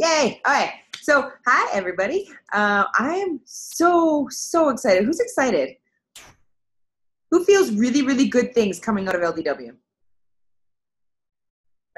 Yay. All right. So, hi, everybody. I am so excited. Who's excited? Who feels really, really good things coming out of LDW?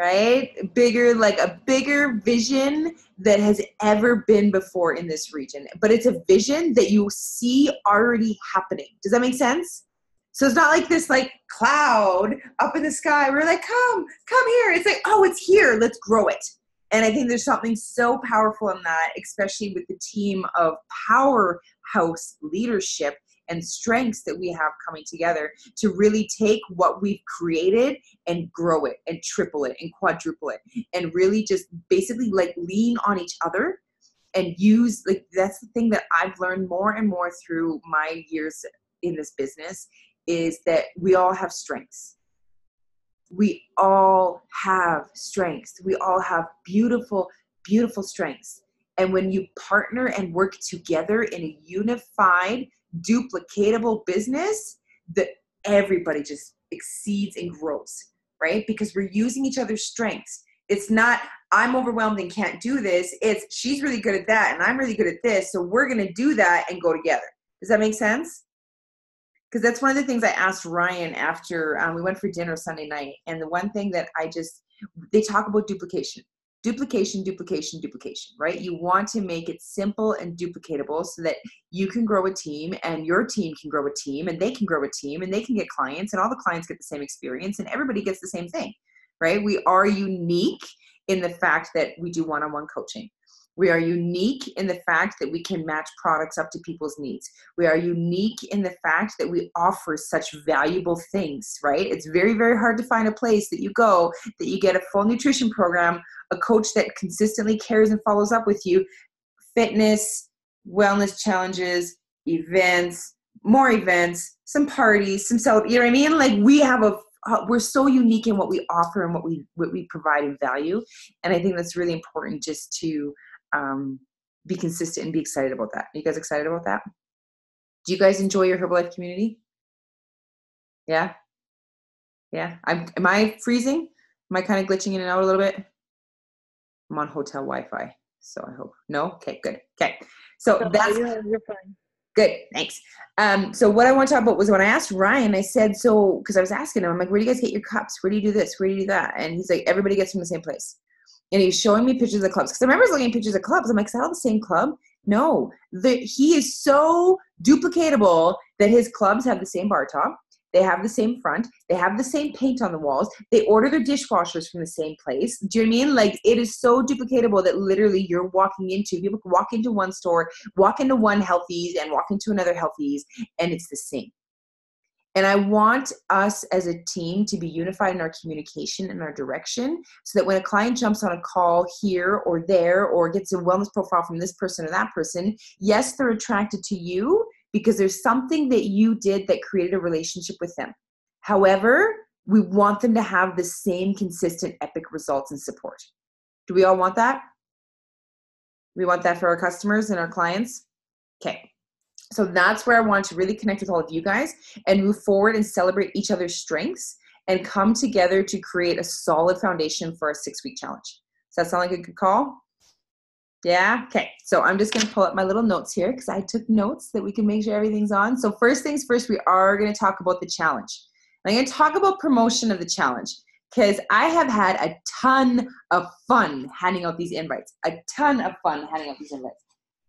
Right? Bigger, like a bigger vision that has ever been before in this region. But it's a vision that you see already happening. Does that make sense? So it's not like this like cloud up in the sky. We're like, come here. It's like, oh, it's here. Let's grow it. And I think there's something so powerful in that, especially with the team of powerhouse leadership and strengths that we have coming together to really take what we've created and grow it and triple it and quadruple it and really just basically like lean on each other and use, like, that's the thing that I've learned more and more through my years in this business is that we all have strengths. We all have strengths. We all have beautiful, beautiful strengths. And when you partner and work together in a unified, duplicatable business, that everybody just exceeds and grows, right? Because we're using each other's strengths. It's not, I'm overwhelmed and can't do this. It's, she's really good at that and I'm really good at this. So we're going to do that and go together. Does that make sense? Because that's one of the things I asked Ryan after we went for dinner Sunday night. And the one thing that they talk about duplication, right? You want to make it simple and duplicatable so that you can grow a team and your team can grow a team and they can grow a team and they can get clients and all the clients get the same experience and everybody gets the same thing, right? We are unique in the fact that we do one-on-one coaching. We are unique in the fact that we can match products up to people's needs. We are unique in the fact that we offer such valuable things, right? It's very, very hard to find a place that you go, that you get a full nutrition program, a coach that consistently cares and follows up with you, fitness, wellness challenges, events, more events, some parties, some you know what I mean? Like we're so unique in what we offer and what we provide in value. And I think that's really important just to be consistent and be excited about that. Are you guys excited about that? Do you guys enjoy your Herbalife community? Yeah? Yeah? Am I freezing? Am I kind of glitching in and out a little bit? I'm on hotel Wi-Fi, so I hope. No? Okay, good. Okay. So that's... You're fine. Good, thanks. So what I want to talk about was when I asked Ryan, I said, because I was asking him, I'm like, where do you guys get your cups? Where do you do this? Where do you do that? And he's like, everybody gets from the same place. And he's showing me pictures of clubs. Because I remember looking at pictures of clubs. I'm like, is that all the same club? No. He is so duplicatable that his clubs have the same bar top. They have the same front. They have the same paint on the walls. They order their dishwashers from the same place. Do you know what I mean? Like, it is so duplicatable that literally people can walk into one store, walk into one Healthies and walk into another Healthies, and it's the same. And I want us as a team to be unified in our communication and our direction so that when a client jumps on a call here or there or gets a wellness profile from this person or that person, yes, they're attracted to you because there's something that you did that created a relationship with them. However, we want them to have the same consistent epic results and support. Do we all want that? We want that for our customers and our clients? Okay. So that's where I want to really connect with all of you guys and move forward and celebrate each other's strengths and come together to create a solid foundation for a 6-week challenge. Does that sound like a good call? Yeah? Okay. So I'm just going to pull up my little notes here because I took notes that we can make sure everything's on. So first things first, we are going to talk about the challenge. I'm going to talk about promotion of the challenge because I have had a ton of fun handing out these invites.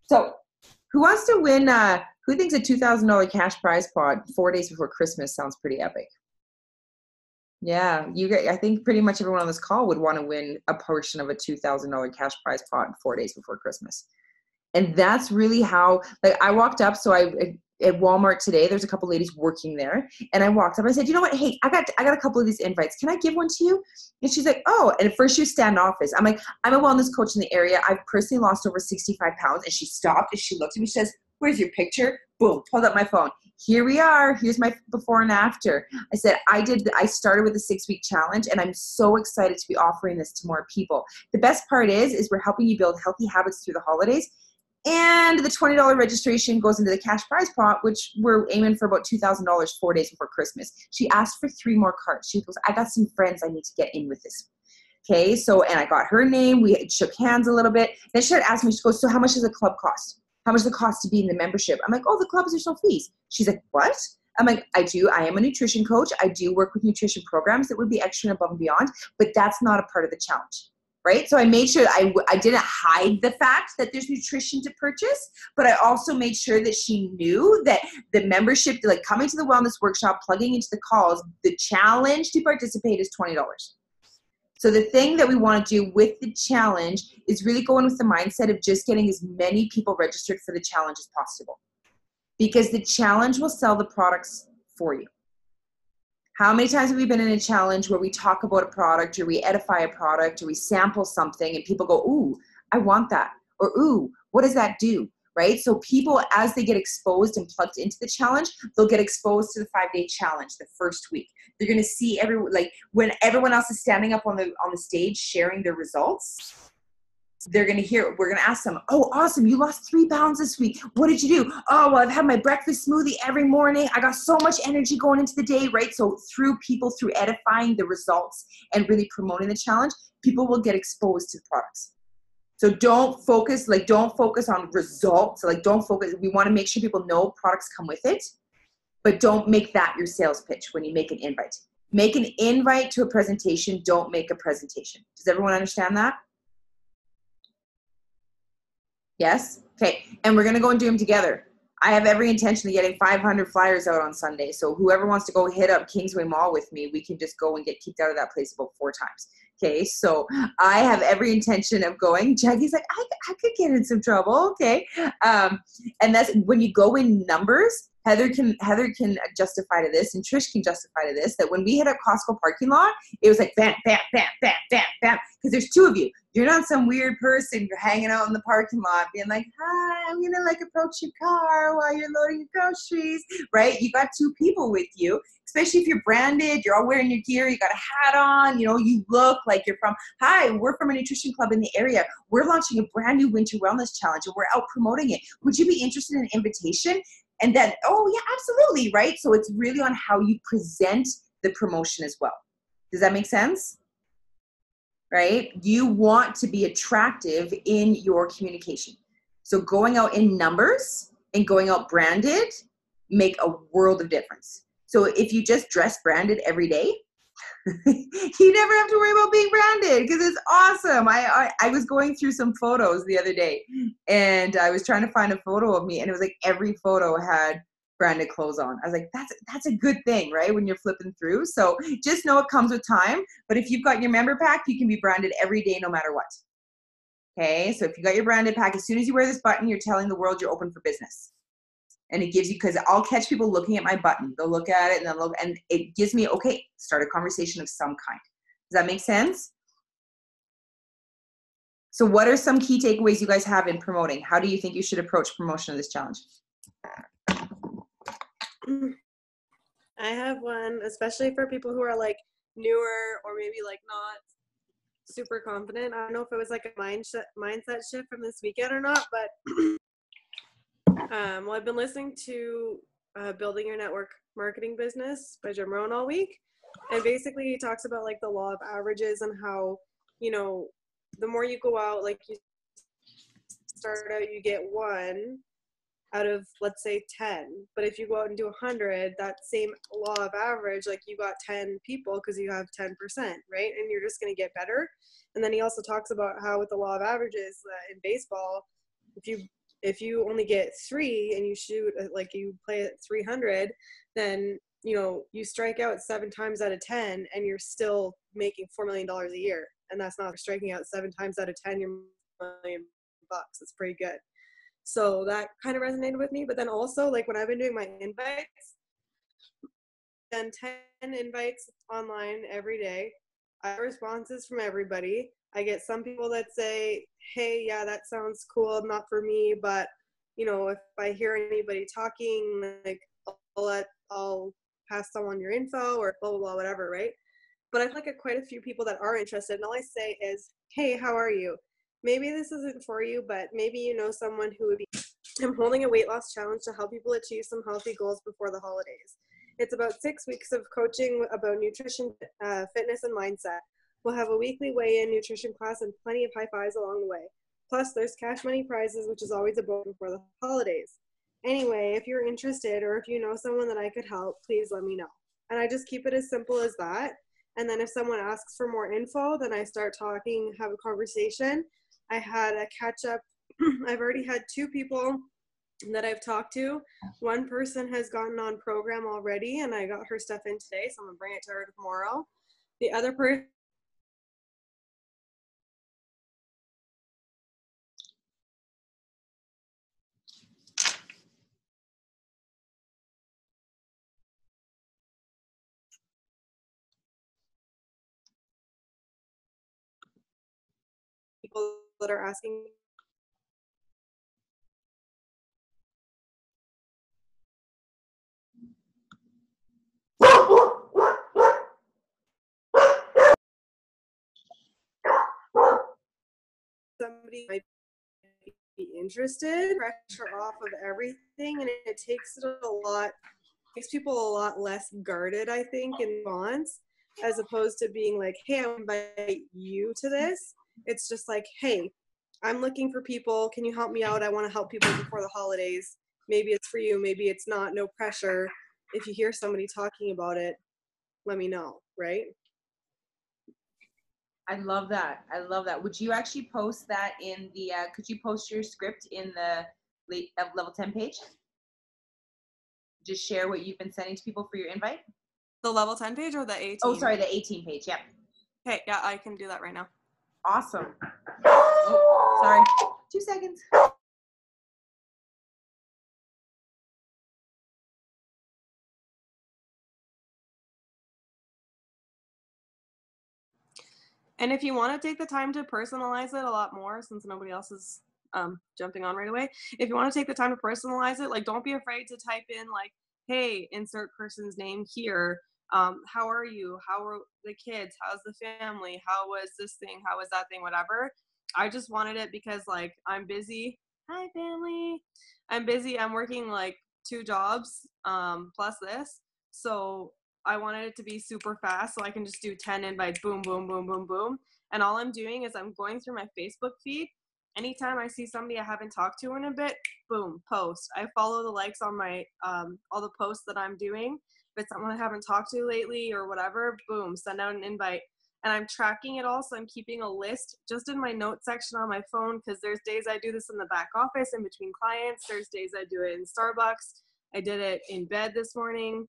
So who wants to win, who thinks a $2,000 cash prize pot 4 days before Christmas sounds pretty epic? Yeah, I think pretty much everyone on this call would want to win a portion of a $2,000 cash prize pot 4 days before Christmas. And that's really how, like, I walked up, at Walmart today, there's a couple ladies working there, and I walked up and I said, you know what, hey, I got a couple of these invites. Can I give one to you? And she's like, oh, and at first she was standoffish. I'm like, I'm a wellness coach in the area. I've personally lost over 65 pounds. And she stopped and she looked at me, she says, where's your picture? Boom, pulled up my phone. Here we are. Here's my before and after. I said, I started with a 6-week challenge and I'm so excited to be offering this to more people. The best part is we're helping you build healthy habits through the holidays. And the $20 registration goes into the cash prize pot, which we're aiming for about $2,000 4 days before Christmas. She asked for 3 more cards. She goes, I got some friends I need to get in with this. Okay, so, and I got her name. We shook hands a little bit. Then she started asking me, she goes, so how much does a club cost? How much does it cost to be in the membership? I'm like, oh, the clubs, there's no fees. She's like, what? I'm like, I am a nutrition coach. I do work with nutrition programs that would be extra and above and beyond, but that's not a part of the challenge, right? So I made sure I didn't hide the fact that there's nutrition to purchase, but I also made sure that she knew that the membership, like coming to the wellness workshop, plugging into the calls, the challenge to participate is $20. So the thing that we want to do with the challenge is really go in with the mindset of just getting as many people registered for the challenge as possible, because the challenge will sell the products for you. How many times have we been in a challenge where we talk about a product or we edify a product or we sample something and people go, ooh, I want that. Or, ooh, what does that do? Right? So people, as they get exposed and plugged into the challenge, they'll get exposed to the 5-day challenge the first week. They're going to see when everyone else is standing up on the stage sharing their results, we're going to ask them, oh, awesome. You lost 3 pounds this week. What did you do? Oh, well, I've had my breakfast smoothie every morning. I got so much energy going into the day, right? So through edifying the results and really promoting the challenge, people will get exposed to the products. So don't focus on results. We want to make sure people know products come with it, but don't make that your sales pitch when you make an invite. Make an invite to a presentation. Don't make a presentation. Does everyone understand that? Yes? Okay. And we're going to go and do them together. I have every intention of getting 500 flyers out on Sunday. So whoever wants to go hit up Kingsway Mall with me, we can just go and get kicked out of that place about 4 times. Okay. So I have every intention of going. Jackie's like, I could get in some trouble. Okay. And that's when you go in numbers. Heather can justify to this, and Trish can justify to this, that when we hit up Costco parking lot, it was like bam, bam, bam, bam, bam, bam, because there's 2 of you. You're not some weird person. You're hanging out in the parking lot being like, hi, I'm going to approach your car while you're loading your groceries, right? You got 2 people with you, especially if you're branded, you're all wearing your gear, you got a hat on, you look like you're we're from a nutrition club in the area. We're launching a brand new winter wellness challenge and we're out promoting it. Would you be interested in an invitation? And then, oh yeah, absolutely, right? So it's really on how you present the promotion as well. Does that make sense? Right? You want to be attractive in your communication. So going out in numbers and going out branded make a world of difference. So if you just dress branded every day, you never have to worry about being branded because it's awesome. I was going through some photos the other day and I was trying to find a photo of me and it was like every photo had branded clothes on. I was like, that's a good thing, right? When you're flipping through. So just know it comes with time. But if you've got your member pack, you can be branded every day, no matter what. Okay. So if you got your branded pack, as soon as you wear this button, you're telling the world you're open for business. And it gives you, because I'll catch people looking at my button. They'll look at it and it gives me, okay, start a conversation of some kind. Does that make sense? So what are some key takeaways you guys have in promoting? How do you think you should approach promotion of this challenge? I have one, especially for people who are newer or maybe not super confident. I don't know if it was a mindset shift from this weekend or not, but well, I've been listening to Building Your Network Marketing Business by Jim Rohn all week. And basically he talks about the law of averages and how, the more you go out, you start out, you get 1 out of, let's say, 10. But if you go out and do 100, that same law of average, you got 10 people because you have 10%, right? And you're just going to get better. And then he also talks about how with the law of averages in baseball, if you only get 3 and you shoot, you play at 300, then, you strike out 7 times out of 10 and you're still making $4 million a year. And that's not striking out 7 times out of 10, you're $1 million. It's pretty good. So that kind of resonated with me. But then also, when I've been doing my invites, done 10 invites online every day. I have responses from everybody. I get some people that say, hey, yeah, that sounds cool, not for me, but, if I hear anybody talking, I'll pass someone your info or blah, blah, blah, whatever, right? But I've got quite a few people that are interested, and all I say is, hey, how are you? Maybe this isn't for you, but maybe you know someone who would be. I'm holding a weight loss challenge to help people achieve some healthy goals before the holidays. It's about 6 weeks of coaching about nutrition, fitness, and mindset. We'll have a weekly weigh-in nutrition class and plenty of high fives along the way. Plus, there's cash money prizes, which is always a bonus before the holidays. Anyway, if you're interested or if you know someone that I could help, please let me know. And I just keep it as simple as that. And then if someone asks for more info, then I start talking, have a conversation. I had a catch up. I've already had 2 people that I've talked to. One person has gotten on program already, and I got her stuff in today, so I'm gonna bring it to her tomorrow. The other person people that are asking somebody might be interested, pressure off of everything, and it takes it a lot, makes people a lot less guarded, I think, in response, as opposed to being like, hey, I invite you to this. It's just like, hey, I'm looking for people. Can you help me out? I want to help people before the holidays. Maybe it's for you. Maybe it's not. No pressure. If you hear somebody talking about it, let me know, right? I love that. I love that. Would you actually post that in the, could you post your script in the level 10 page? Just share what you've been sending to people for your invite? The level 10 page or the 18? Oh, sorry, the 18 page. Yep. Okay, yeah, I can do that right now. Awesome. Oh, sorry. 2 seconds. And if you want to take the time to personalize it a lot more, since nobody else is jumping on right away, if you want to take the time to personalize it, like, don't be afraid to type in like, hey, insert person's name here. How are you? How are the kids? How's the family? How was this thing? How was that thing? Whatever. I just wanted it because like I'm busy. Hi family. I'm busy. I'm working like 2 jobs plus this. So I wanted it to be super fast so I can just do 10 invites, boom, boom, boom, boom, boom. And all I'm doing is I'm going through my Facebook feed. Anytime I see somebody I haven't talked to in a bit, boom, post. I follow the likes on my, all the posts that I'm doing. If it's someone I haven't talked to lately or whatever, boom, send out an invite. And I'm tracking it all, so I'm keeping a list just in my notes section on my phone, because there's days I do this in the back office in between clients. There's days I do it in Starbucks. I did it in bed this morning.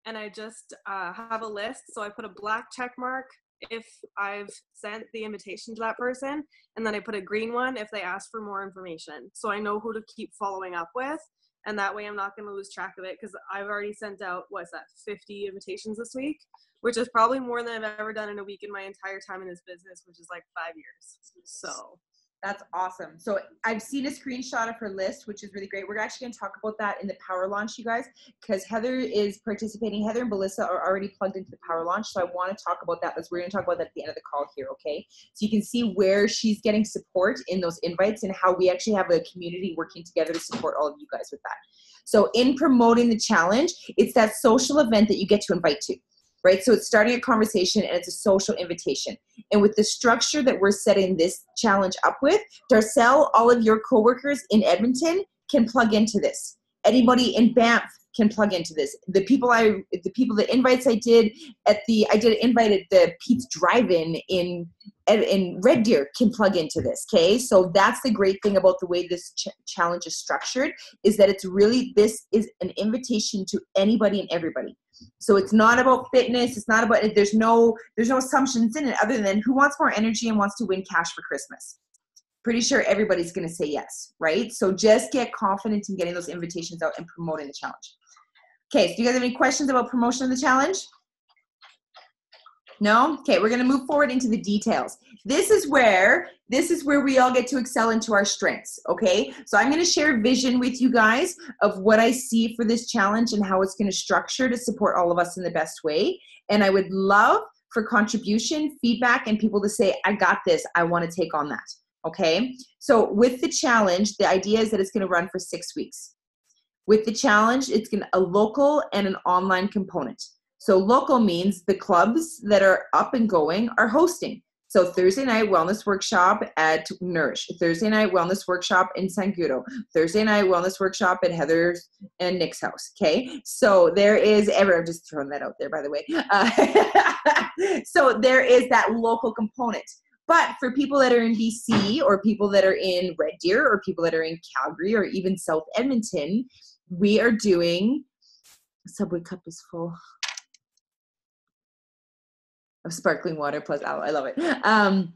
And I just have a list. So I put a black check mark if I've sent the invitation to that person, and then I put a green one if they ask for more information. So I know who to keep following up with, and that way I'm not going to lose track of it, because I've already sent out, 50 invitations this week, which is probably more than I've ever done in a week in my entire time in this business, which is like 5 years. So that's awesome. So I've seen a screenshot of her list, which is really great. We're actually going to talk about that in the power launch, you guys, because Heather is participating. Heather and Melissa are already plugged into the power launch. So I want to talk about that. We're going to talk about that at the end of the call here. Okay. So you can see where she's getting support in those invites and how we actually have a community working together to support all of you guys with that. So in promoting the challenge, it's that social event that you get to invite to. Right? So it's starting a conversation and it's a social invitation. And with the structure that we're setting this challenge up with, Darcel, all of your coworkers in Edmonton can plug into this. Anybody in Banff can plug into this. The invites I did invited the Pete's Drive-In in Red Deer can plug into this. Okay. So that's the great thing about the way this challenge is structured, is that this is an invitation to anybody and everybody. So it's not about fitness. It's not about, there's no assumptions in it other than who wants more energy and wants to win cash for Christmas. Pretty sure everybody's going to say yes, right? So just get confident in getting those invitations out and promoting the challenge. Okay, so do you guys have any questions about promotion of the challenge? No? Okay, we're going to move forward into the details. This is where we all get to excel into our strengths, okay? So I'm going to share vision with you guys of what I see for this challenge and how it's going to structure to support all of us in the best way. And I would love for contribution, feedback, and people to say, I got this, I want to take on that, okay? So with the challenge, the idea is that it's going to run for 6 weeks. With the challenge, it's a local and an online component. So local means the clubs that are up and going are hosting. So Thursday night wellness workshop at Nourish, Thursday night wellness workshop in Sangudo, Thursday night wellness workshop at Heather's and Nick's house. Okay. So there is I'm just throwing that out there, by the way. So there is that local component. But for people that are in BC or people that are in Red Deer or people that are in Calgary or even South Edmonton, we are doing, Subway cup is full of sparkling water plus aloe. I love it.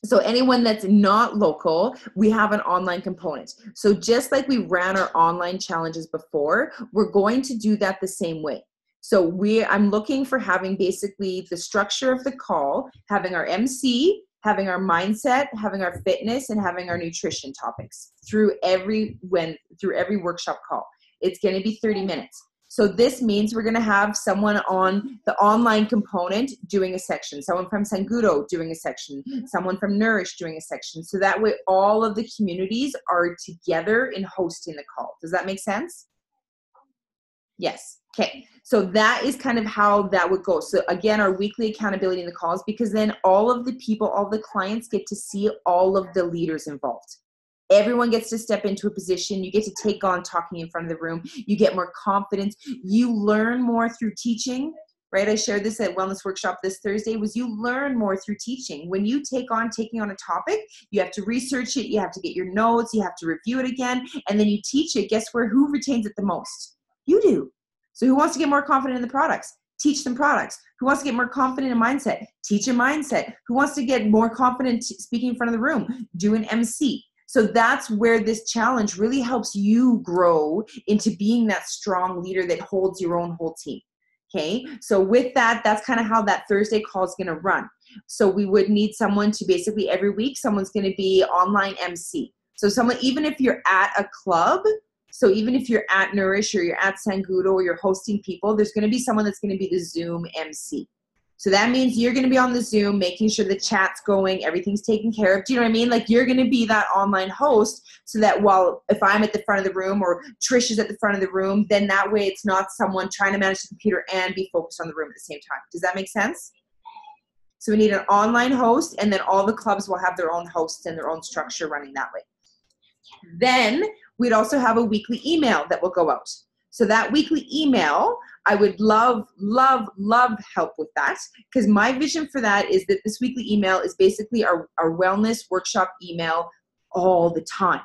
So anyone that's not local, we have an online component. So just like we ran our online challenges before, we're going to do that the same way. So I'm looking for having basically the structure of the call, having our MC, having our mindset, having our fitness, and having our nutrition topics through every workshop call. It's going to be 30 minutes. So this means we're going to have someone on the online component doing a section, someone from Sangudo doing a section, someone from Nourish doing a section. So that way all of the communities are together in hosting the call. Does that make sense? Yes. Okay. So that is kind of how that would go. So again, our weekly accountability in the calls, because then all of the people, all the clients get to see all of the leaders involved. Everyone gets to step into a position. You get to take on talking in front of the room. You get more confidence. You learn more through teaching, right? I shared this at Wellness Workshop this Thursday, was you learn more through teaching. When you taking on a topic, you have to research it. You have to get your notes. You have to review it again. And then you teach it. Guess who retains it the most? You do. So who wants to get more confident in the products? Teach them products. Who wants to get more confident in mindset? Teach a mindset. Who wants to get more confident speaking in front of the room? Do an MC. So that's where this challenge really helps you grow into being that strong leader that holds your own whole team. Okay. So with that, that's kind of how that Thursday call is going to run. So we would need someone to basically every week, someone's going to be online MC. So someone, even if you're at a club, so even if you're at Nourish or you're at Sangudo or you're hosting people, there's going to be someone that's going to be the Zoom MC. So that means you're going to be on the Zoom, making sure the chat's going, everything's taken care of. Do you know what I mean? Like you're going to be that online host so that if I'm at the front of the room or Trish is at the front of the room, then that way it's not someone trying to manage the computer and be focused on the room at the same time. Does that make sense? So we need an online host, and then all the clubs will have their own hosts and their own structure running that way. Then we'd also have a weekly email that will go out. So that weekly email, I would love, love, love help with that, because my vision for that is that this weekly email is basically our wellness workshop email all the time.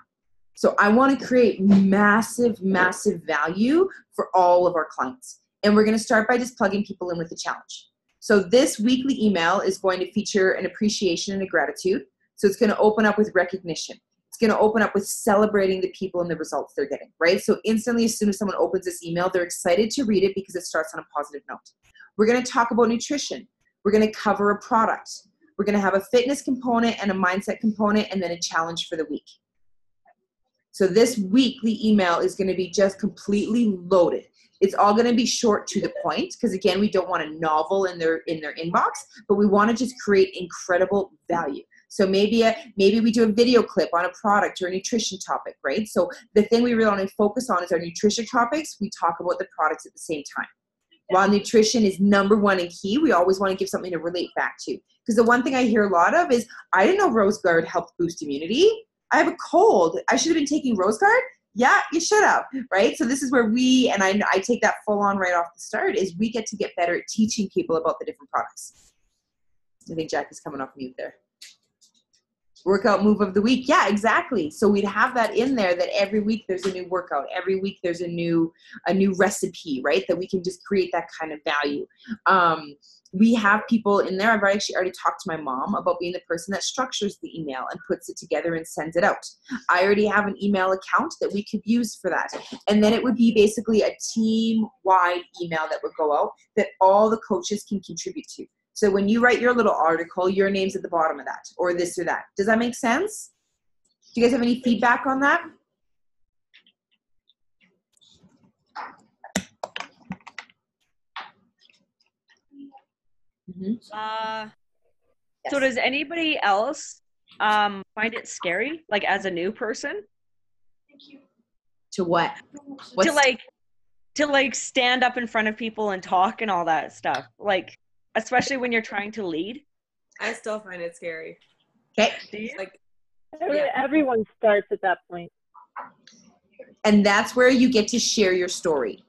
So I want to create massive, massive value for all of our clients. And we're going to start by just plugging people in with the challenge. So this weekly email is going to feature an appreciation and a gratitude. So it's going to open up with recognition. It's going to open up with celebrating the people and the results they're getting, right? So instantly, as soon as someone opens this email, they're excited to read it because it starts on a positive note. We're going to talk about nutrition. We're going to cover a product. We're going to have a fitness component and a mindset component, and then a challenge for the week. So this weekly email is going to be just completely loaded. It's all going to be short to the point because, again, we don't want a novel in their inbox, but we want to just create incredible value. So maybe we do a video clip on a product or a nutrition topic, right? So the thing we really want to focus on is our nutrition topics. We talk about the products at the same time. While nutrition is number one and key, we always want to give something to relate back to. Because the one thing I hear a lot of is, I didn't know RoseGuard helped boost immunity. I have a cold. I should have been taking RoseGuard. Yeah, you should have, right? So this is where I take that full on right off the start, is we get to get better at teaching people about the different products. I think Jackie's coming off mute there. Workout move of the week. Yeah, exactly. So we'd have that in there, that every week there's a new workout. Every week there's a new recipe, right? That we can just create that kind of value. We have people in there. I've actually already talked to my mom about being the person that structures the email and puts it together and sends it out. I already have an email account that we could use for that. And then it would be basically a team-wide email that would go out that all the coaches can contribute to. So when you write your little article, your name's at the bottom of that, or this or that. Does that make sense? Do you guys have any feedback on that? Mm-hmm. So does anybody else find it scary, like as a new person? To what? to like stand up in front of people and talk and all that stuff. Like, especially when you're trying to lead. I still find it scary. Okay. Do you? Like, Everyone starts at that point. And that's where you get to share your story.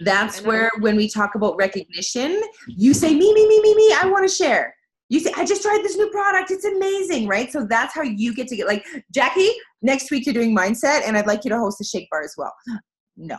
That's where, when we talk about recognition, you say, me, I want to share. You say, I just tried this new product. It's amazing, right? So that's how you get to get, like, Jackie, next week you're doing mindset, and I'd like you to host a shake bar as well. No,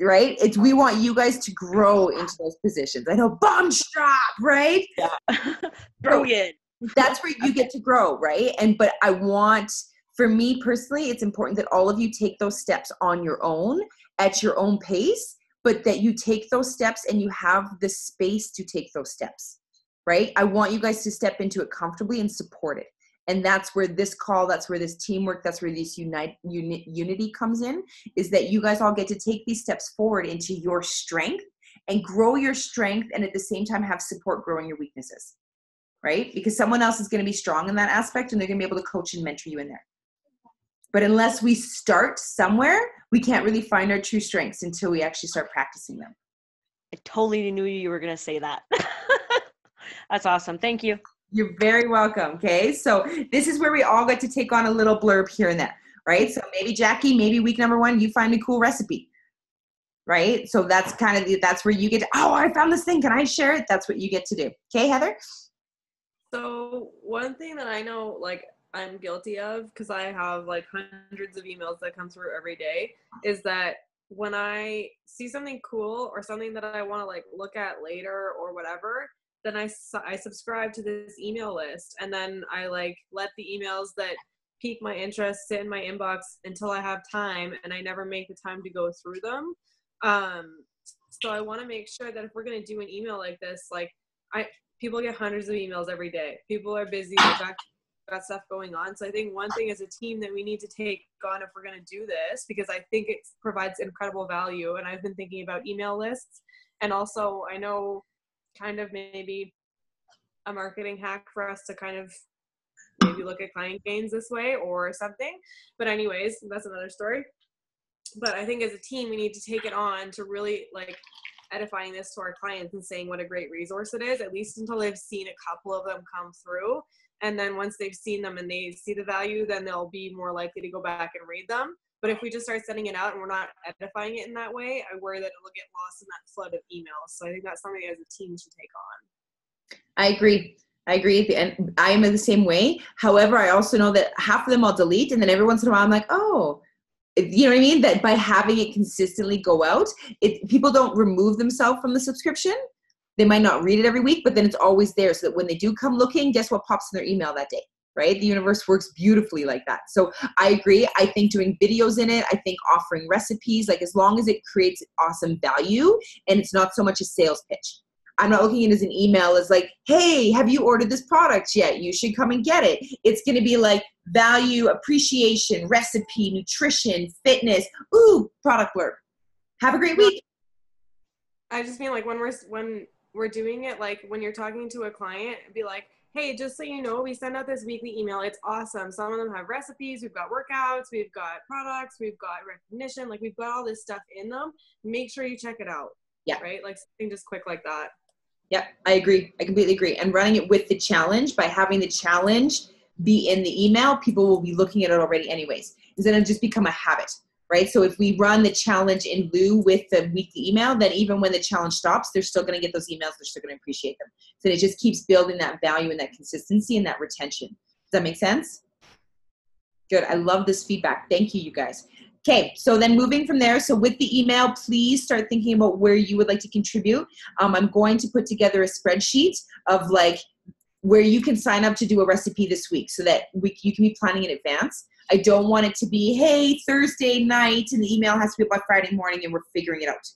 right? We want you guys to grow into those positions. I know, bomb strap, right? Yeah. Brilliant. That's where you get to grow, right? But I want, for me personally, it's important that all of you take those steps on your own, at your own pace, but that you take those steps and you have the space to take those steps, right? I want you guys to step into it comfortably and support it. And that's where this call, that's where this teamwork, that's where this unity comes in, is that you guys all get to take these steps forward into your strength and grow your strength, and at the same time have support growing your weaknesses, right? Because someone else is going to be strong in that aspect, and they're going to be able to coach and mentor you in there. But unless we start somewhere, we can't really find our true strengths until we actually start practicing them. I totally knew you were going to say that. That's awesome. Thank you. You're very welcome. Okay. So this is where we all get to take on a little blurb here and there, right? So maybe Jackie, maybe week number 1, you find a cool recipe, right? So that's kind of, that's where you get to, oh, I found this thing. Can I share it? That's what you get to do. Okay, Heather? So one thing that I know, like, I'm guilty of, because I have like hundreds of emails that come through every day, is that when I see something cool or something that I want to like look at later or whatever, then I subscribe to this email list, and then I like let the emails that pique my interest sit in my inbox until I have time, and I never make the time to go through them. So I want to make sure that if we're going to do an email like this, like people get hundreds of emails every day. People are busy. They've got stuff going on. So I think one thing as a team that we need to take on if we're going to do this, because I think it provides incredible value. And I've been thinking about email lists, and also I know kind of maybe a marketing hack for us to kind of maybe look at client gains this way or something. But anyways, that's another story. But I think as a team, we need to take it on to really like edifying this to our clients and saying what a great resource it is, at least until they've seen a couple of them come through. And then once they've seen them and they see the value, then they'll be more likely to go back and read them. But if we just start sending it out and we're not edifying it in that way, I worry that it'll get lost in that flood of emails. So I think that's something as a team should take on. I agree. And I am in the same way. However, I also know that half of them I'll delete, and then every once in a while I'm like, oh, you know what I mean? That by having it consistently go out, people don't remove themselves from the subscription. They might not read it every week, but then it's always there, so that when they do come looking, guess what pops in their email that day, right? The universe works beautifully like that. So I agree. I think doing videos in it, I think offering recipes, like as long as it creates awesome value and it's not so much a sales pitch. I'm not looking at it as an email as like, hey, have you ordered this product yet? You should come and get it. It's going to be like value, appreciation, recipe, nutrition, fitness, product blurb. Have a great week. I just mean like when we're doing it, like when you're talking to a client, be like, hey, just so you know, we send out this weekly email. It's awesome. Some of them have recipes. We've got workouts. We've got products. We've got recognition. Like we've got all this stuff in them. Make sure you check it out. Yeah. Right? Like something just quick like that. Yeah, I agree. I completely agree. And running it with the challenge, by having the challenge be in the email, people will be looking at it already anyways. It's going to just become a habit, right? So if we run the challenge in lieu with the weekly email, then even when the challenge stops, they're still going to get those emails. They're still going to appreciate them. So it just keeps building that value and that consistency and that retention. Does that make sense? Good. I love this feedback. Thank you, you guys. Okay, so then moving from there, so with the email, please start thinking about where you would like to contribute. I'm going to put together a spreadsheet of like where you can sign up to do a recipe this week so that you can be planning in advance. I don't want it to be, hey, Thursday night, and the email has to be by Friday morning and we're figuring it out,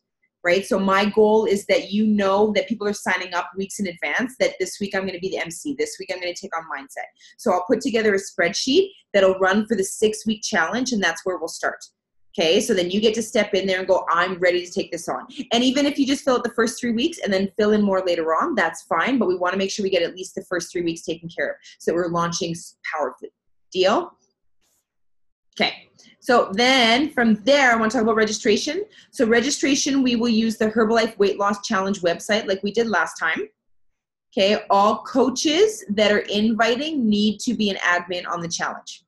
right? So my goal is that you know that people are signing up weeks in advance, that this week I'm going to be the MC, this week I'm going to take on mindset. So I'll put together a spreadsheet that'll run for the 6-week challenge, and that's where we'll start. Okay, so then you get to step in there and go, I'm ready to take this on. And even if you just fill out the first 3 weeks and then fill in more later on, that's fine. But we want to make sure we get at least the first 3 weeks taken care of so that we're launching powerfully. Deal? Okay. So then from there, I want to talk about registration. So registration, we will use the Herbalife Weight Loss Challenge website like we did last time. Okay. All coaches that are inviting need to be an admin on the challenge.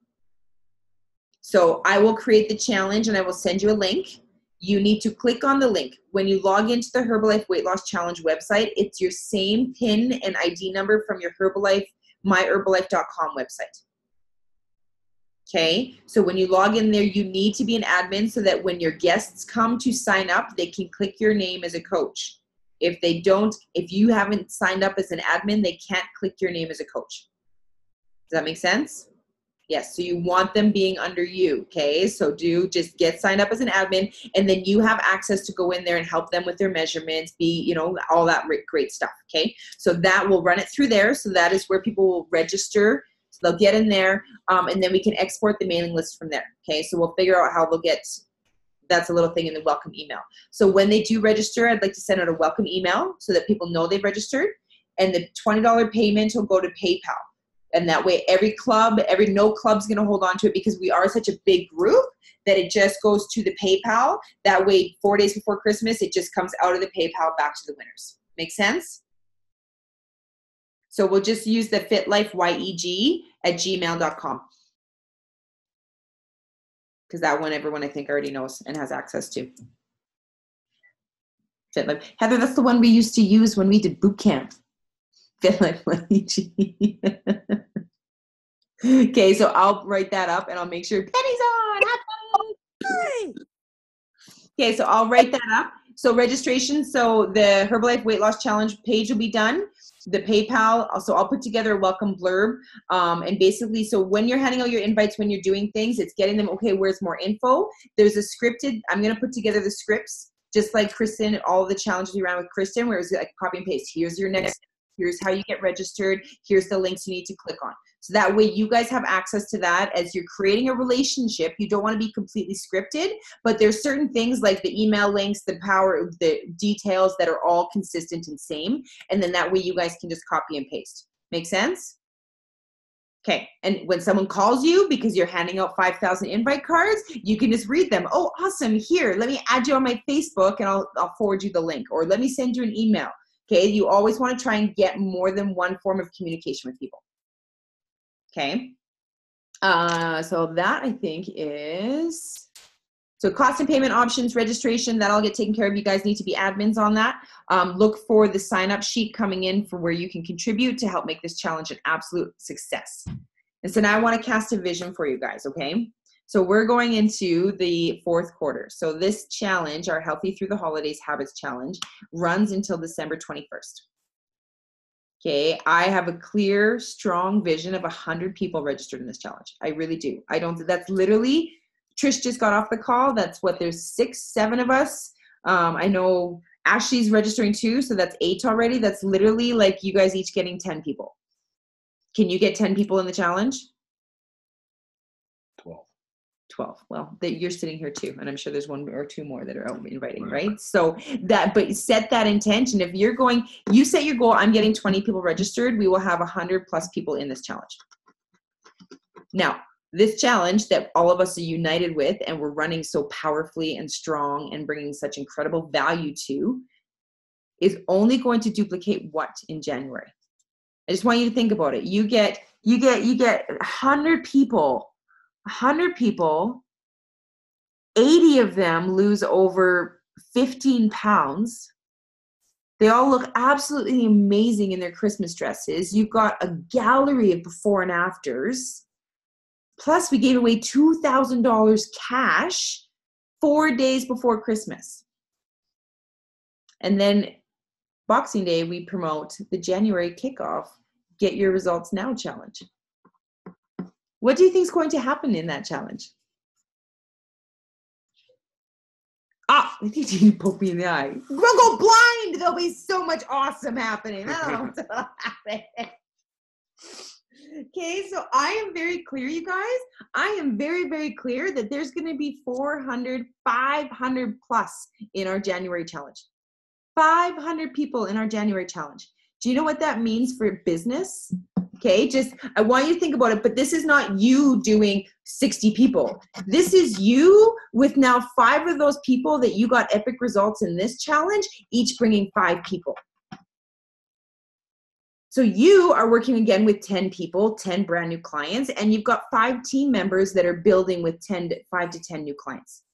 So I will create the challenge and I will send you a link. You need to click on the link. When you log into the Herbalife Weight Loss Challenge website, it's your same PIN and ID number from your Herbalife, myherbalife.com website. Okay, so when you log in there, you need to be an admin so that when your guests come to sign up, they can click your name as a coach. If they don't, if you haven't signed up as an admin, they can't click your name as a coach. Does that make sense? Yes, so you want them being under you, okay? So just get signed up as an admin, and then you have access to go in there and help them with their measurements, all that great stuff, okay? So that will run it through there. So that is where people will register. So they'll get in there, and then we can export the mailing list from there, okay? So we'll figure out how they'll get, that's a little thing in the welcome email. So when they do register, I'd like to send out a welcome email so that people know they've registered, and the $20 payment will go to PayPal. And that way no club's going to hold on to it because we are such a big group that it just goes to the PayPal. That way, 4 days before Christmas, it just comes out of the PayPal back to the winners. Make sense? So we'll just use the fitlifeyeg@gmail.com. Because that one, everyone I think already knows and has access to. FitLife. Heather, that's the one we used to use when we did boot camp. FitLifeyeg. Okay, so I'll write that up and I'll make sure Penny's on. Hi. Okay, so I'll write that up. So registration, so the Herbalife Weight Loss Challenge page will be done. The PayPal, so I'll put together a welcome blurb. And basically, so when you're handing out your invites, when you're doing things, it's getting them, okay, where's more info? There's a scripted, I'm going to put together the scripts, just like Kristen, all of the challenges we ran with Kristen, where it was like copy and paste. Here's your next, here's how you get registered. Here's the links you need to click on. So that way you guys have access to that as you're creating a relationship. You don't want to be completely scripted, but there's certain things like the email links, the details that are all consistent and same. And then that way you guys can just copy and paste. Make sense? Okay. And when someone calls you because you're handing out 5,000 invite cards, you can just read them. Oh, awesome. Here, let me add you on my Facebook and I'll forward you the link, or let me send you an email. Okay. You always want to try and get more than one form of communication with people. Okay, so that I think is, so cost and payment options, registration, that'll get taken care of. You guys need to be admins on that. Look for the sign up sheet coming in for where you can contribute to help make this challenge an absolute success. And so now I want to cast a vision for you guys, okay? So we're going into the fourth quarter. So this challenge, our Healthy Through the Holidays Habits Challenge, runs until December 21st. Okay, I have a clear, strong vision of 100 people registered in this challenge. I really do. That's literally, Trish just got off the call. That's what, there's 6, 7 of us. I know Ashley's registering too, so that's 8 already. That's literally like you guys each getting 10 people. Can you get 10 people in the challenge? 12. Well, you're sitting here too, and I'm sure there's 1 or 2 more that are inviting, right? So but set that intention. If you're going, you set your goal, I'm getting 20 people registered, we will have 100 plus people in this challenge. Now, this challenge that all of us are united with and we're running so powerfully and strong and bringing such incredible value to is only going to duplicate what in January? I just want you to think about it. You get 100 people, 80 of them lose over 15 pounds. They all look absolutely amazing in their Christmas dresses. You've got a gallery of before and afters. Plus, we gave away $2,000 cash 4 days before Christmas. And then Boxing Day, we promote the January kickoff, Get Your Results Now challenge. What do you think is going to happen in that challenge? I think you poke me in the eye. We'll go blind. There'll be so much awesome happening. I don't know what's happening. Okay, so I am very clear, you guys. I am very, very clear that there's going to be 400, 500 plus in our January challenge. 500 people in our January challenge. Do you know what that means for business? Okay, just I want you to think about it, but this is not you doing 60 people. This is you with now 5 of those people that you got epic results in this challenge, each bringing 5 people. So you are working again with 10 people, 10 brand new clients, and you've got 5 team members that are building with 5 to 10 new clients.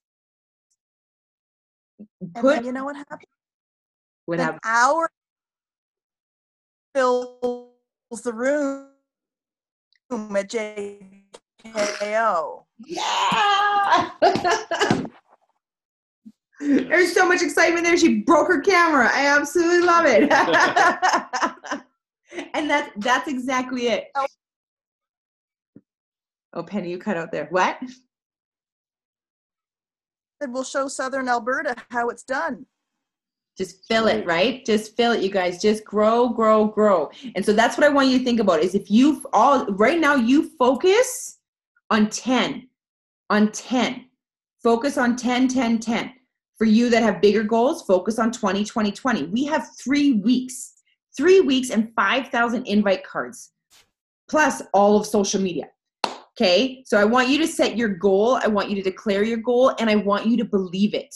And then you know what happened? What An happened? hour fills the room at JKO. Yeah! There's so much excitement there. She broke her camera. I absolutely love it. And that's exactly it. Oh, Penny, you cut out there. What? And we'll show Southern Alberta how it's done. Just fill it, right? Just fill it, you guys. Just grow, grow, grow. And so that's what I want you to think about is if you all, right now you focus on 10, Focus on 10, 10, 10. For you that have bigger goals, focus on 20, 20, 20. We have 3 weeks, 3 weeks and 5,000 invite cards, plus all of social media. Okay, so I want you to set your goal. I want you to declare your goal, and I want you to believe it.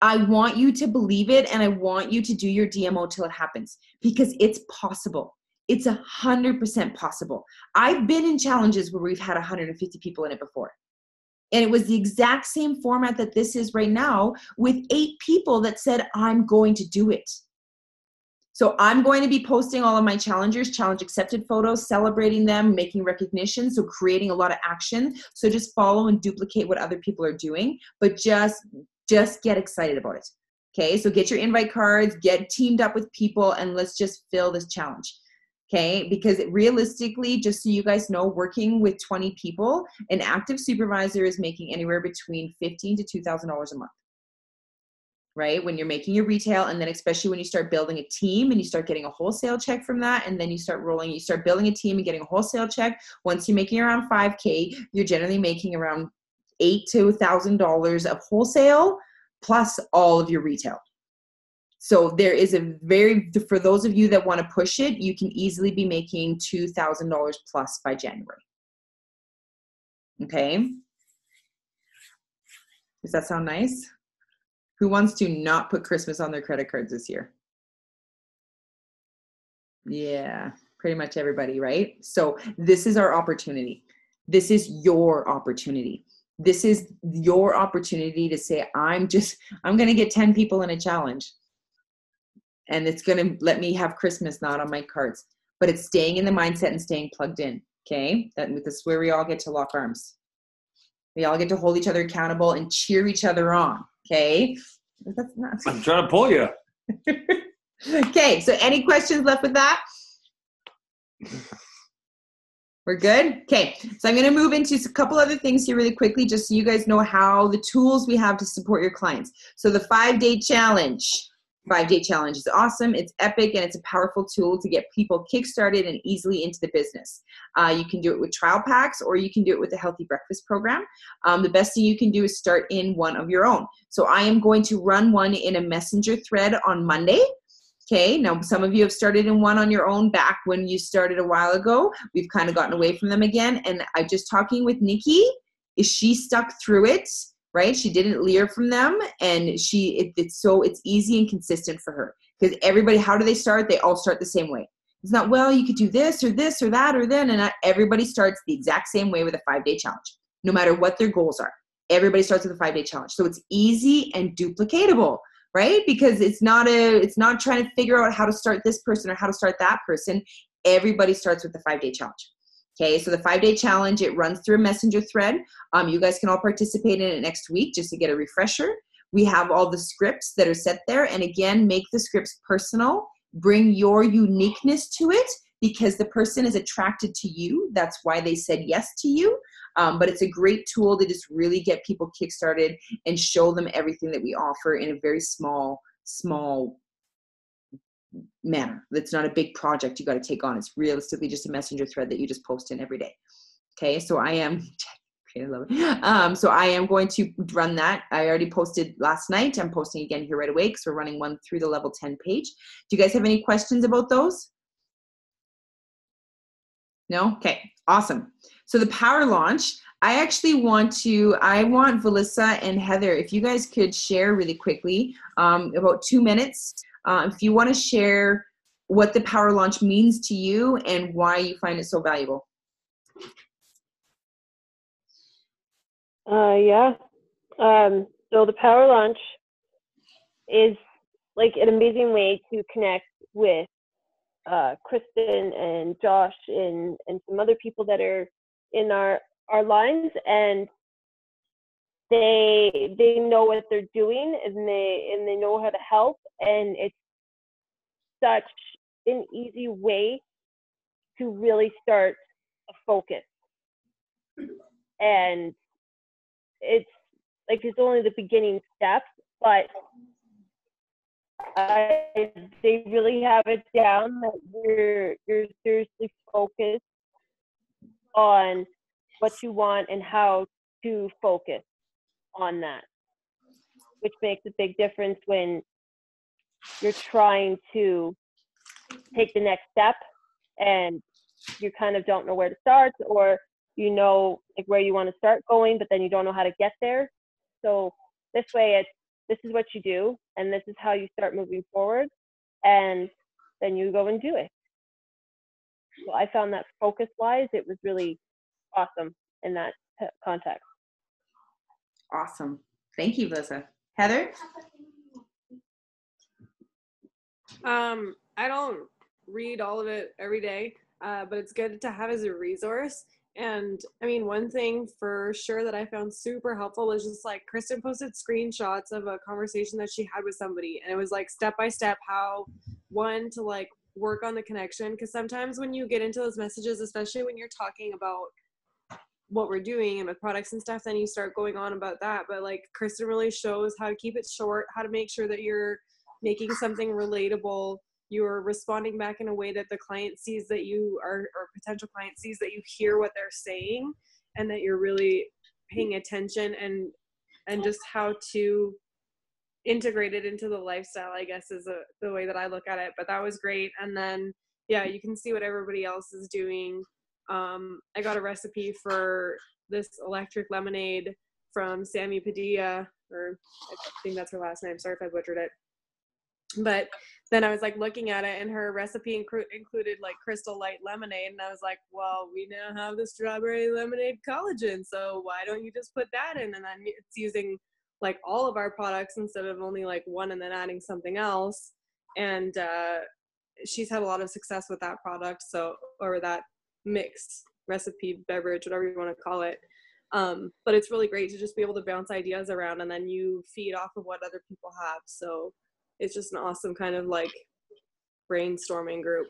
I want you to believe it, and I want you to do your DMO till it happens because it's possible. It's 100% possible. I've been in challenges where we've had 150 people in it before. And it was the exact same format that this is right now with 8 people that said, I'm going to do it. So I'm going to be posting all of my challengers, challenge accepted photos, celebrating them, making recognition, so creating a lot of action. So just follow and duplicate what other people are doing, but just get excited about it. Okay, so get your invite cards, get teamed up with people, and let's just fill this challenge. Okay, because realistically, just so you guys know, working with 20 people, an active supervisor is making anywhere between $1,500 to $2,000 a month. Right? When you're making your retail, and then especially when you start building a team and you start getting a wholesale check from that, and then you start building a team and getting a wholesale check. Once you're making around 5K, you're generally making around $8,000 to $1,000 of wholesale plus all of your retail. So there is for those of you that want to push it, you can easily be making $2,000 plus by January. Okay. Does that sound nice? Who wants to not put Christmas on their credit cards this year? Yeah, pretty much everybody, right? So this is our opportunity. This is your opportunity. This is your opportunity to say, I'm going to get 10 people in a challenge. And it's going to let me have Christmas not on my cards. But it's staying in the mindset and staying plugged in, okay? That's where we all get to lock arms. We all get to hold each other accountable and cheer each other on, okay? That's not... I'm trying to pull you. Okay, so any questions left with that? We're good? Okay, so I'm going to move into a couple other things here really quickly just so you guys know how the tools we have to support your clients. So the 5-day challenge. 5-day challenge is awesome. It's epic, and it's a powerful tool to get people kickstarted and easily into the business. You can do it with trial packs, or you can do it with the Healthy Breakfast program. The best thing you can do is start in one of your own. So I am going to run one in a messenger thread on Monday. Okay, now some of you have started in one on your own back when you started a while ago. We've kind of gotten away from them again. And I'm just talking with Nikki. Is she stuck through it? Right? She didn't leer from them, and it's easy and consistent for her because everybody, how do they start? They all start the same way. It's not, well, you could do this or that or then, and not everybody starts the exact same way with a 5-day challenge, no matter what their goals are. Everybody starts with a 5-day challenge. So it's easy and duplicatable, right? Because it's not trying to figure out how to start this person or how to start that person. Everybody starts with the 5-day challenge. Okay, so the 5-day challenge, it runs through a messenger thread. You guys can all participate in it next week just to get a refresher. We have all the scripts that are set there. And again, make the scripts personal. Bring your uniqueness to it because the person is attracted to you. That's why they said yes to you. But it's a great tool to just really get people kickstarted and show them everything that we offer in a very small manner. That's not a big project you got to take on. It's realistically just a messenger thread that you just post in every day. Okay, so I am going to run that. I already posted last night. I'm posting again here right away because we're running one through the level 10 page. Do you guys have any questions about those? No? Okay, awesome. So the power launch, I want Valissa and Heather, if you guys could share really quickly, about 2 minutes, if you want to share what the power launch means to you and why you find it so valuable. Yeah. So the power launch is like an amazing way to connect with Kristen and Josh and some other people that are in our lines, and they know what they're doing, and they know how to help, and it's such an easy way to really start a focus. And it's like it's only the beginning steps, but they really have it down that you're seriously focused on what you want and how to focus on that, which makes a big difference when you're trying to take the next step and you kind of don't know where to start, or you know like where you want to start going, but then you don't know how to get there. So this way this is what you do, and this is how you start moving forward, and then you go and do it. So I found that focus-wise, it was really awesome in that context. Awesome. Thank you, Valissa. Heather? I don't read all of it every day, but it's good to have as a resource. And I mean, one thing for sure that I found super helpful was just like Kristen posted screenshots of a conversation that she had with somebody, and it was like step by step how one to like work on the connection, because sometimes when you get into those messages, especially when you're talking about what we're doing and with products and stuff, then you start going on about that. But like Kristen really shows how to keep it short, how to make sure that you're making something relatable, you're responding back in a way that the client sees that you are, or potential client sees that you hear what they're saying, and that you're really paying attention, and just how to integrate it into the lifestyle, I guess, is the way that I look at it. But that was great. And then, yeah, you can see what everybody else is doing. I got a recipe for this electric lemonade from Sammy Padilla, or I think that's her last name. Sorry if I butchered it. But then I was like looking at it, and her recipe included like Crystal Light lemonade, and I was like, well, we now have the strawberry lemonade collagen, so why don't you just put that in? And then it's using like all of our products instead of only like one and then adding something else. And she's had a lot of success with that product, so, or that mix recipe beverage, whatever you want to call it. But it's really great to just be able to bounce ideas around, and then you feed off of what other people have. So it's just an awesome kind of like brainstorming group.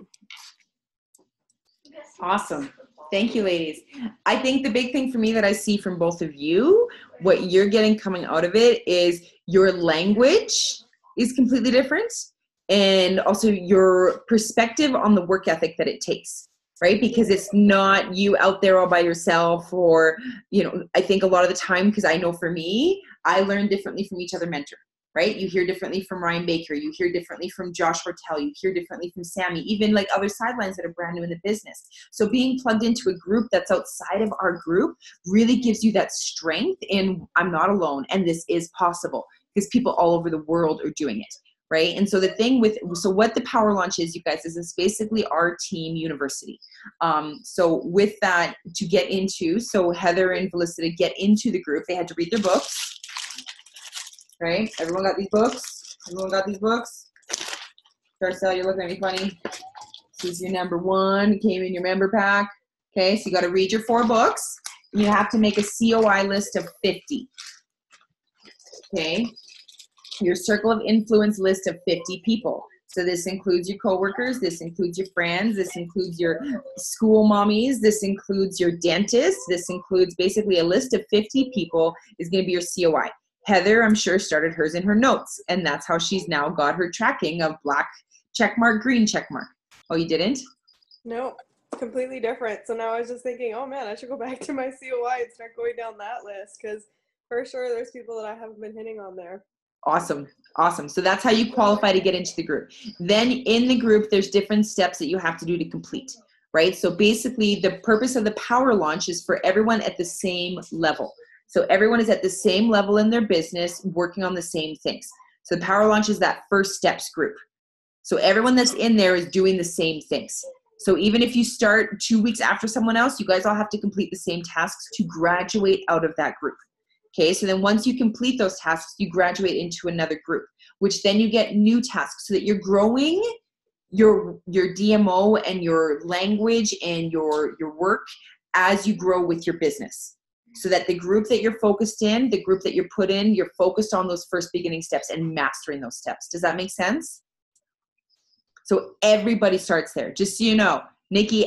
Awesome. Thank you, ladies. I think the big thing for me that I see from both of you, what you're getting coming out of it is your language is completely different, and also your perspective on the work ethic that it takes, right? Because it's not you out there all by yourself, or, you know, I think a lot of the time, because I know for me, I learn differently from each other mentor. Right? You hear differently from Ryan Baker. You hear differently from Josh Hortel. You hear differently from Sammy, even like other sidelines that are brand new in the business. So being plugged into a group that's outside of our group really gives you that strength, and I'm not alone, and this is possible because people all over the world are doing it. Right? And so the thing so what the power launch is, you guys, is it's basically our team university. So with that to get into, so Heather and Felicity get into the group, they had to read their books. Right? Everyone got these books? Everyone got these books? Darcel, you're looking at me funny. This is your number 1. It came in your member pack. Okay, so you got to read your 4 books. And you have to make a COI list of 50. Okay? Your circle of influence list of 50 people. So this includes your coworkers, this includes your friends, this includes your school mommies, this includes your dentist, this includes basically a list of 50 people is going to be your COI. Heather, I'm sure, started hers in her notes, and that's how she's now got her tracking of black check mark, green check mark. Oh, you didn't? No, completely different. So now I was just thinking, oh man, I should go back to my COI and start going down that list, because for sure there's people that I haven't been hitting on there. Awesome. Awesome. So that's how you qualify to get into the group. Then in the group, there's different steps that you have to do to complete. right? So basically the purpose of the power launch is for everyone at the same level. So everyone is at the same level in their business, working on the same things. So the power launch is that first steps group. So everyone that's in there is doing the same things. So even if you start 2 weeks after someone else, you guys all have to complete the same tasks to graduate out of that group. Okay, so then once you complete those tasks, you graduate into another group, which then you get new tasks so that you're growing your DMO and your language and your work as you grow with your business. So that the group that you're focused in, the group that you're put in, you're focused on those first beginning steps and mastering those steps. Does that make sense? So everybody starts there, just so you know. Nikki,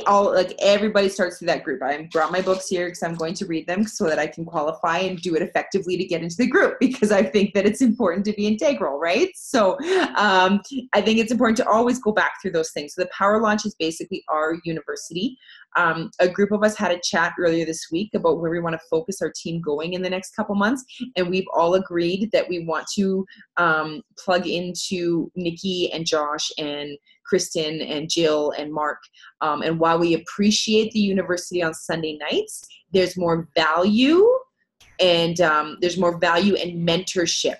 everybody starts through that group. I brought my books here because I'm going to read them so that I can qualify and do it effectively to get into the group, because I think that it's important to be integral, right? So I think it's important to always go back through those things. So the power launch is basically our university. A group of us had a chat earlier this week about where we want to focus our team going in the next couple months. And we've all agreed that we want to plug into Nikki and Josh and Kristen and Jill and Mark. And while we appreciate the university on Sunday nights, there's more value and mentorship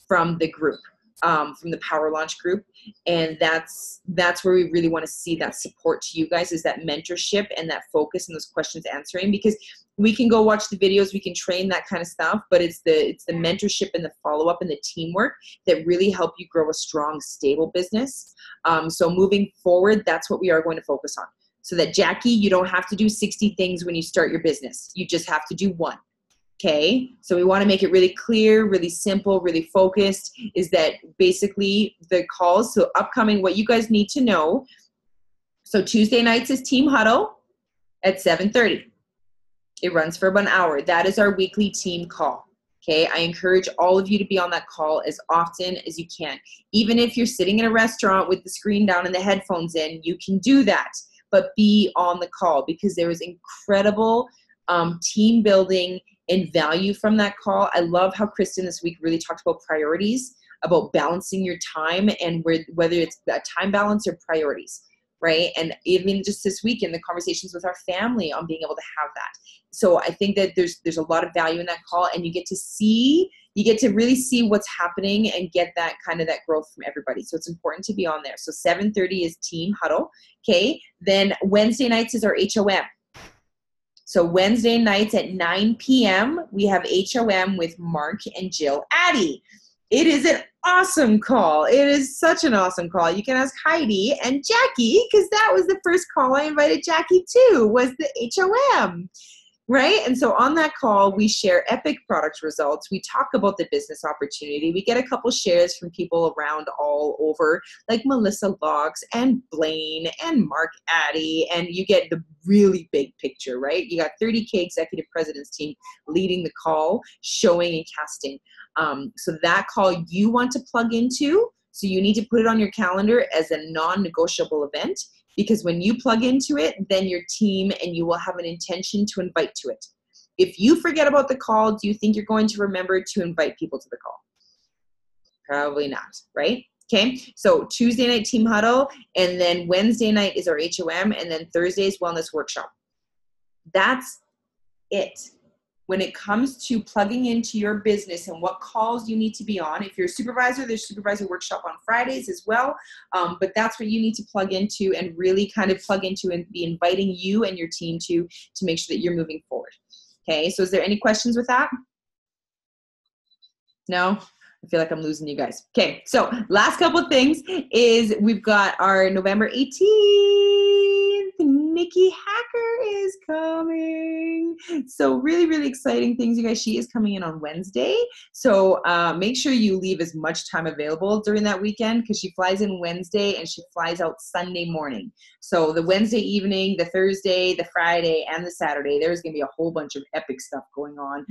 from the group, from the Power Launch group. And that's where we really want to see that support to you guys, is that mentorship and that focus and those questions answering, because we can go watch the videos, we can train that kind of stuff, but it's the mentorship and the follow-up and the teamwork that really help you grow a strong, stable business. So moving forward, that's what we are going to focus on. So that, Jackie, you don't have to do 60 things when you start your business. You just have to do one. Okay, so we want to make it really clear, really simple, really focused, is that basically the calls, so upcoming, what you guys need to know. So Tuesday nights is Team Huddle at 7:30. It runs for about an hour. That is our weekly team call. Okay, I encourage all of you to be on that call as often as you can. Even if you're sitting in a restaurant with the screen down and the headphones in, you can do that, but be on the call, because there is incredible team building and value from that call. I love how Kristen this week really talked about priorities, about balancing your time, and whether it's a time balance or priorities, right? And even just this week in the conversations with our family on being able to have that. So I think that there's a lot of value in that call, and you get to really see what's happening and get that kind of that growth from everybody. So it's important to be on there. So 7:30 is Team Huddle. Okay. Then Wednesday nights is our HOM. So Wednesday nights at 9 p.m., we have HOM with Mark and Jill Addy. It is an awesome call. It is such an awesome call. You can ask Heidi and Jackie, because that was the first call I invited Jackie to, was the HOM. Right? And so on that call, we share epic product results. We talk about the business opportunity. We get a couple shares from people around all over, like Melissa Locks and Blaine and Mark Addy, and you get the really big picture, right? You got 30K Executive President's team leading the call, showing and casting. So that call you want to plug into, so you need to put it on your calendar as a non-negotiable event. Because when you plug into it, then your team and you will have an intention to invite to it. If you forget about the call, do you think you're going to remember to invite people to the call? Probably not, right? Okay, so Tuesday night Team Huddle, and then Wednesday night is our HOM, and then Thursday's Wellness Workshop. That's it. When it comes to plugging into your business and what calls you need to be on. If you're a supervisor, there's supervisor workshop on Fridays as well. But that's what you need to plug into and really kind of plug into and be inviting you and your team to make sure that you're moving forward. Okay, so is there any questions with that? No? I feel like I'm losing you guys. Okay, so last couple of things is we've got our November 18th, Nikki Hacker is coming. So really, really exciting things, you guys. She is coming in on Wednesday. So make sure you leave as much time available during that weekend, because she flies in Wednesday and she flies out Sunday morning. So the Wednesday evening, the Thursday, the Friday, and the Saturday, there's going to be a whole bunch of epic stuff going on.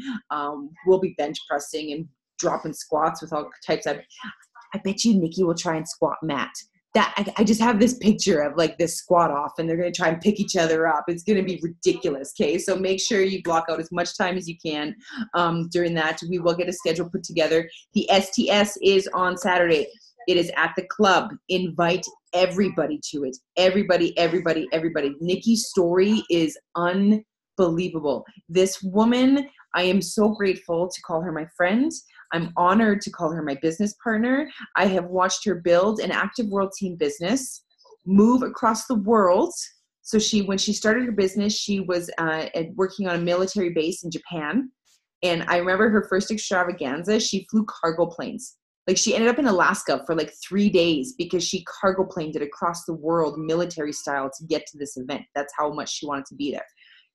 We'll be bench pressing and dropping squats with all types of. I bet you Nikki will try and squat Matt. That I just have this picture of like this squat off, and they're going to try and pick each other up. It's going to be ridiculous. Okay, so make sure you block out as much time as you can during that. We will get a schedule put together. The STS is on Saturday. It is at the club. Invite everybody to it. Everybody. Nikki's story is unbelievable. This woman, I am so grateful to call her my friend. I'm honored to call her my business partner. I have watched her build an Active World Team business, move across the world. So when she started her business, she was working on a military base in Japan. And I remember her first extravaganza, she flew cargo planes. Like she ended up in Alaska for like 3 days because she cargo planed it across the world military style to get to this event. That's how much she wanted to be there.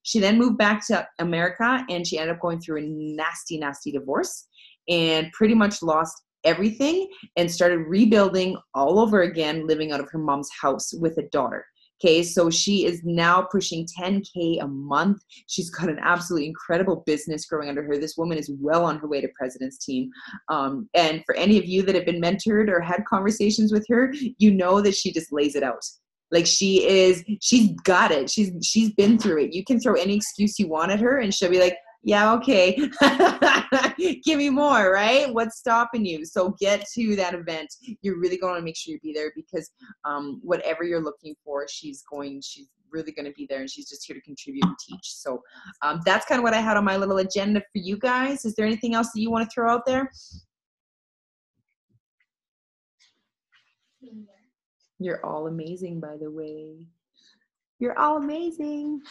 She then moved back to America and she ended up going through a nasty, nasty divorce and pretty much lost everything and started rebuilding all over again, living out of her mom's house with a daughter. Okay, so she is now pushing 10K a month. She's got an absolutely incredible business growing under her. This woman is well on her way to president's team. And for any of you that have been mentored or had conversations with her, you know that she just lays it out. Like she's got it. She's been through it. You can throw any excuse you want at her and she'll be like, yeah, okay. Give me more, right? What's stopping you? So get to that event. You're really going to make sure you be there because whatever you're looking for, she's really going to be there and she's just here to contribute and teach. So that's kind of what I had on my little agenda for you guys. Is there anything else that you want to throw out there? You're all amazing, by the way. You're all amazing.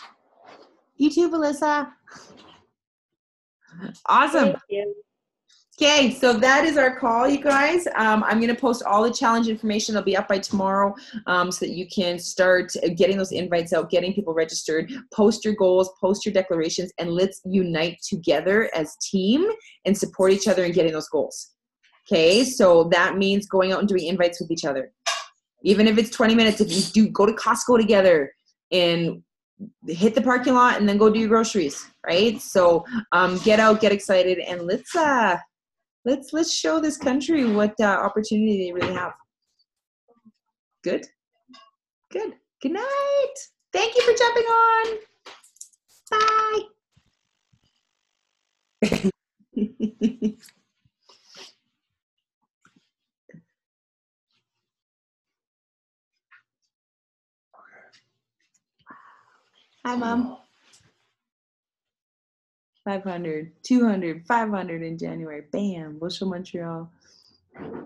You too, Alyssa. Awesome. Thank you. Okay, so that is our call, you guys. I'm going to post all the challenge information. They'll be up by tomorrow so that you can start getting those invites out, getting people registered. Post your goals, post your declarations, and let's unite together as team and support each other in getting those goals. Okay, so that means going out and doing invites with each other. Even if it's 20 minutes, if you do go to Costco together and hit the parking lot and then go do your groceries, right? So get out, get excited, and let's show this country what opportunity they really have. Good. Good night. Thank you for jumping on. Bye. Hi, Mom. 500, 200, 500 in January. Bam. Bushel, Montreal. Okay,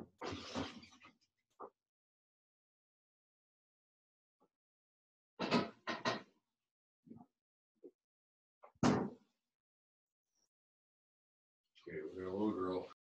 we're gonna little girl.